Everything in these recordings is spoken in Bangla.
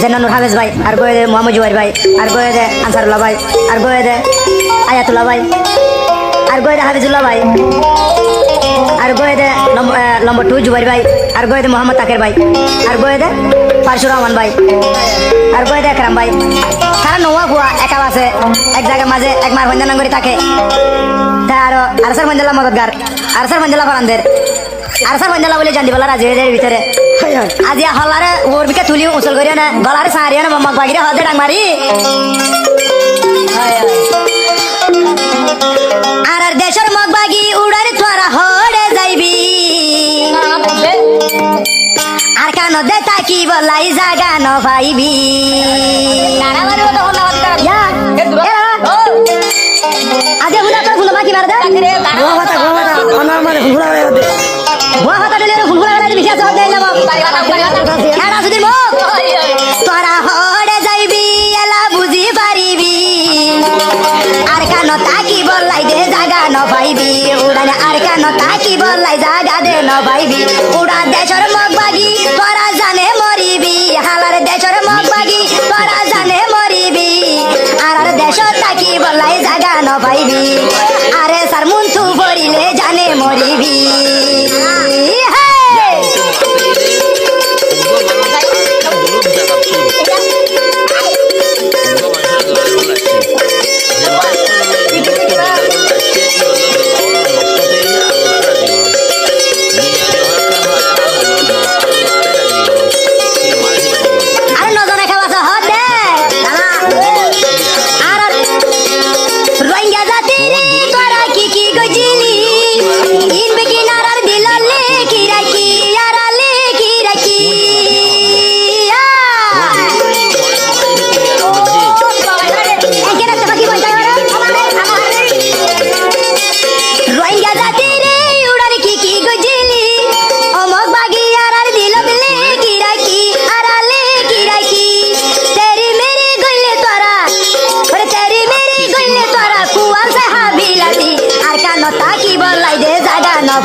জেনানুর হাফেজ ভাই আর গোয়ে দে মোহাম্মদ জুবাইর ভাই আর গোয়ে দে আনসারুল্লাহ ভাই আর গোয়ে দে আয়াতুল্লাহ ভাই আর গোয়ে দে হাফিজুল্লাহ ভাই আর গোয়ে দে নম্বর 2 জুবাইর ভাই আর গোয়ে দে মোহাম্মদ তাকের ভাই আর গোয়ে দে ফারসুর রহমান ভাই আর গোয়ে দে একরাম ভাই কারণ নোয়া বুয়া একা আছে এক জায়গার মাঝে এক মার হন্দান করে থাকে তা আরো আরসার মঞ্জলা মদতগার আরসার মঞ্জলা ফরানদের আরসার মঞ্জলা বলে জানি বলার আজের ভিতরে আজি হলারে ওর বিকে তুলি উসল করিয়া না গলারে সারিয়া না মগ বাগিরে হদে ডাং মারি আর দেশের মগ বাগি উড়ারে তোরা হড়ে যাইবি আর কান দে তাকি বলাই জাগা ন পাইবি আজে হুলা তোর ফুলমা কি মার দে গো কথা অনার মানে ফুলা হয়ে দে গোয়া কথা দিলে ফুলফুলা করে বেশি আছে হদে যাব এড়া সুদির মুখ তোরা হড়ে যাইবি এলা বুঝি পারিবি আর কান তাকি বলাই দে জাগা ন পাইবি উড়ানে আর কান তাকি বলাই জাগা দে ন পাইবি উড়া দেশের মগ বাগি তোরা জানে মরিবি হালার দেশের মগ বাগি তোরা জানে মরিবি আর দেশ তাকি বলাই জাগা ন পাইবি আরে সার মুন্তু পড়িলে জানে মরিবি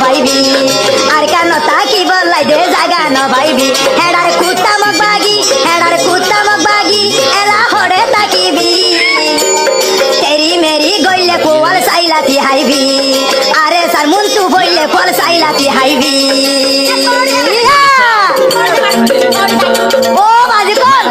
পাইবি আর কেন তাকি বলাই দে জাগা ন পাইবি হেডার কুত্তা মগ বাগি এলা হড়ে তাকিবি তেরি মেরি গইলে কোয়াল সাইলাতি হাইবি আরে সার মুন্তু বইলে কোয়াল সাইলাতি হাইবি ও বাজি কল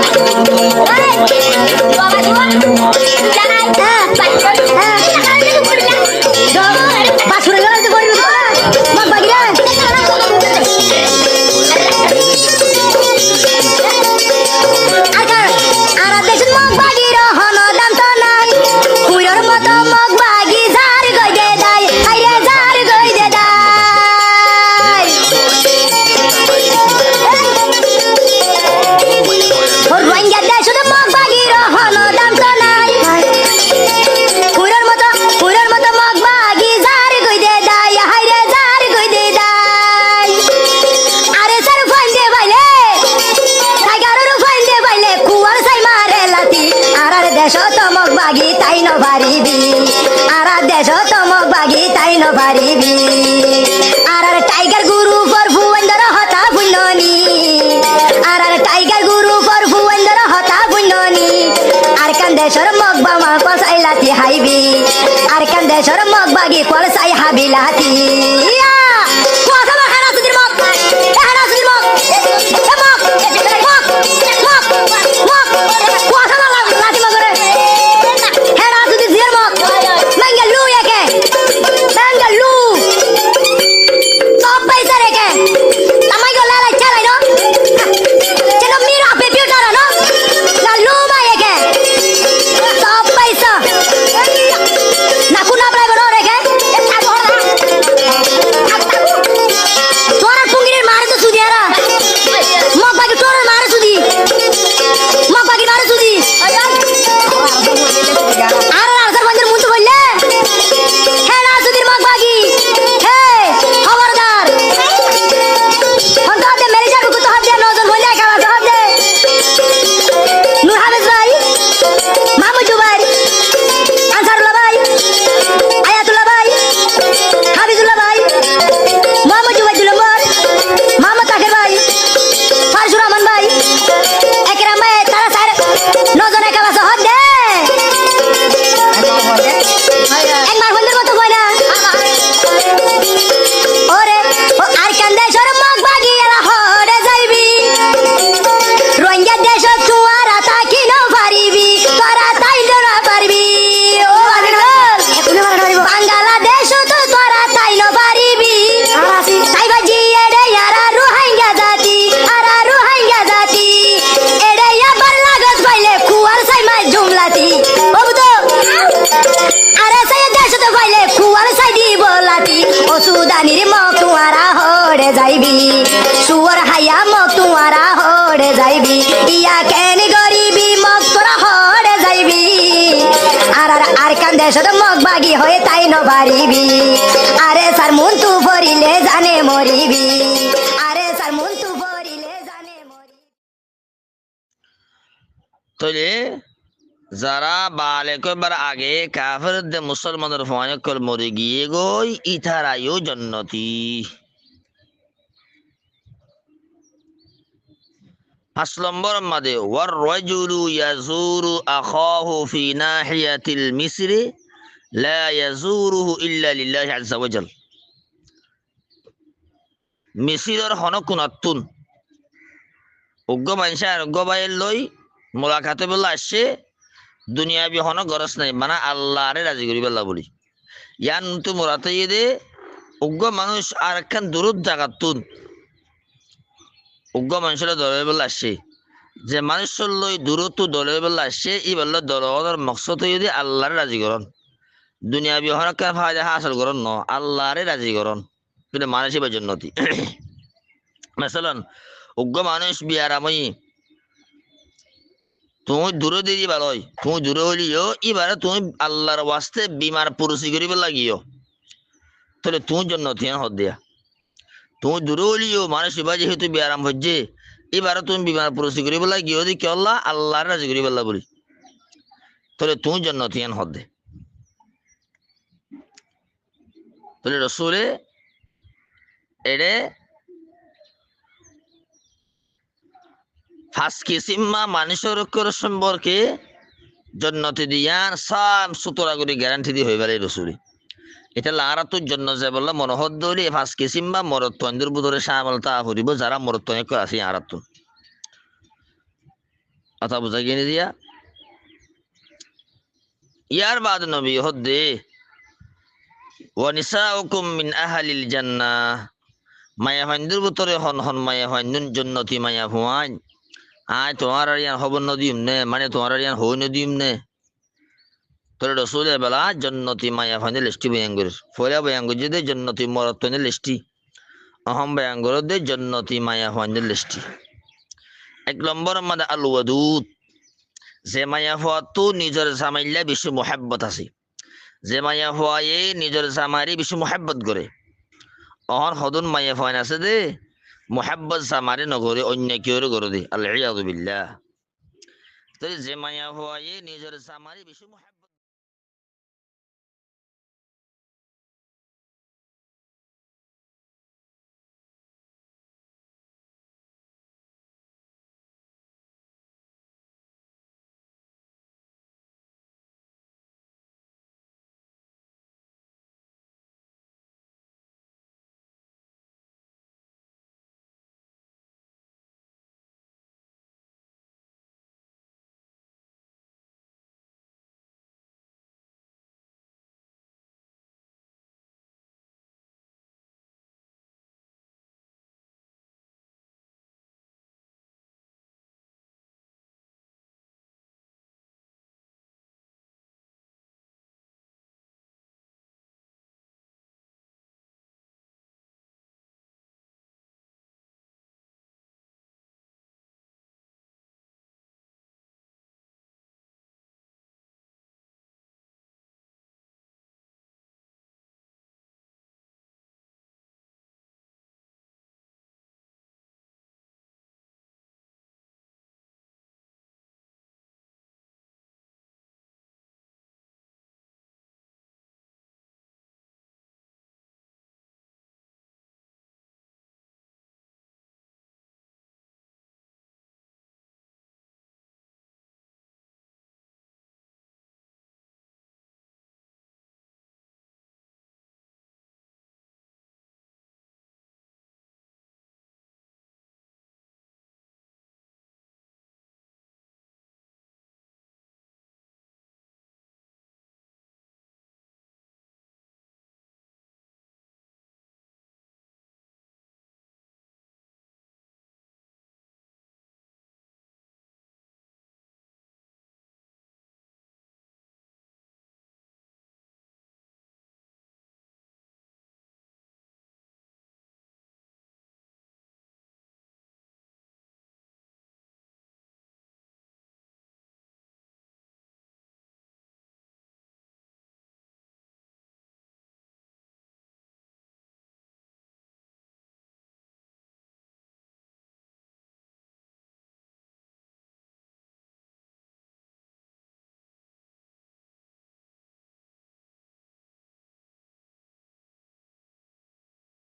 পারিবি আর টাইগার গুরু পর ভুবন্দর হতা বুননি আর টাইগার গুরু পর ভুবন্দর হতা বুননি আর কান্দেশ্বর মগবা মা কসাইলাতি হাইবি আর কান্দেশ্বর মগবাগি কলসাই হাবিলাতি সুয়ার হাইয়া মগ তোমারা হড়ে যাইবি ইয়া কেন গরিবি মগ তোরা হড়ে যাইবি আর কান দেশত মগ বাগি হয়ে তাই নবারিবি আরে সার মন তু ভরিলে জানে মরিবি আরে সার মন তু ভরিলে জানে মরিবি তাহলে যারা বালে কবার আগে কাফের দে মুসলমানের ফয়কল মরে গিয়ে গই ইথারায়ও জন্নতি 5 নম্বর মাদে ওয়ার রাজুলু ইয়াজুরু আখাহু ফি নাহিয়াতিল মিসরি লা ইয়াজুরুহু ইল্লা লিল্লাহি আযজা ওয়া জাল মিসিরের হনকুনাতুন উগ্গ মানুষের উগ্গ বাইর লই মোলাকাতে বলে আসছে দুনিয়াবি হন গরজ নাই মানে আল্লাহরে রাজি করি বেলা বলি ইয়ান তো মোরাতে দে উগ্র মানুষ আর একখান দূরত জাগাতুন উগ্র মানুষের দলের বেলা আসছে যে মানুষের লই দূরত দলের বেলা আসছে ই বলল দলের মকসদ যদি আল্লাহরে রাজি করন দুনিয়াবি হন কেন ফায়দা হাসিল করন ন আল্লাহরে রাজি করন কিন্তু মানুষই বা জন্নতি মেসালন উগ্র মানুষ বিয়ারাময়ী তুমি দূরে দিয়ে ভালোই তুমি দূরে হলিও এবারে তুমি আল্লাহর ওয়াস্তে বিমার পুরুষি করিবে লাগিও তাহলে তুমি জন্য থিয়ান হদ দিয়া তুমি দূরে হলিও মানুষ এবার যেহেতু বিয়ারাম হচ্ছে এবারে তুমি বিমার পুরুষি করিবে লাগিও দি কে আল্লাহর রাজি করিবে বলি তাহলে তুমি জন্য থিয়ান হদ দে তাহলে রসুলে এড়ে ফার্স্ট কিসিম্মা মানুষের সম্পর্কে জন্নতি দিয়ান সাম সুতরা করে গ্যারান্টি দিয়ে হয়ে গেলে রসুলি এটা লারাতুর জন্য যে বললো মনোহর দৌড়ি ফার্স্ট কিসিম্মা মরত্বন্দের বুধরে সামল তা হরিব যারা মরত্বনে আছে আরাতুন কথা বুঝা গিয়ে দিয়া ইয়ার বাদ নবী হদ্দে ওয়ানিসাউকুম মিন আহলিল জান্নাহ মায়া ফাইন্দুর বুতরে হন হন মায়া ফাইন্দুন জন্নতি মায়া হুয়ান আয় তোমার আর ইয়ান হব নদীম নে মানে তোমার আর ইয়ান হই নদীম নে তোর রসুলের বেলা জন্নতি মায়া ফাইন্দে লিস্টি বয়াঙ্গুর ফলে বয়াঙ্গুর যদি জন্নতি মরত্বনে লিস্টি অহম বয়াঙ্গুর দে জন্নতি মায়া ফাইন্দে লিস্টি 1 নম্বর মাদা আল ওয়াদুদ যে মায়া ফাতু নিজের জামাইল্লা বেশি মোহাব্বত আছে যে মায়া ফায়ে নিজের জামারি বেশি মোহাব্বত করে অহন হদুন মায়া ফাইন আছে দে মোহাব্বত জামারি নগরে অন্য কেউ করে দে আল্লাহ বিল্লাহ তো যে মায়া ফায়ে নিজের জামারি বেশি মোহাব্বত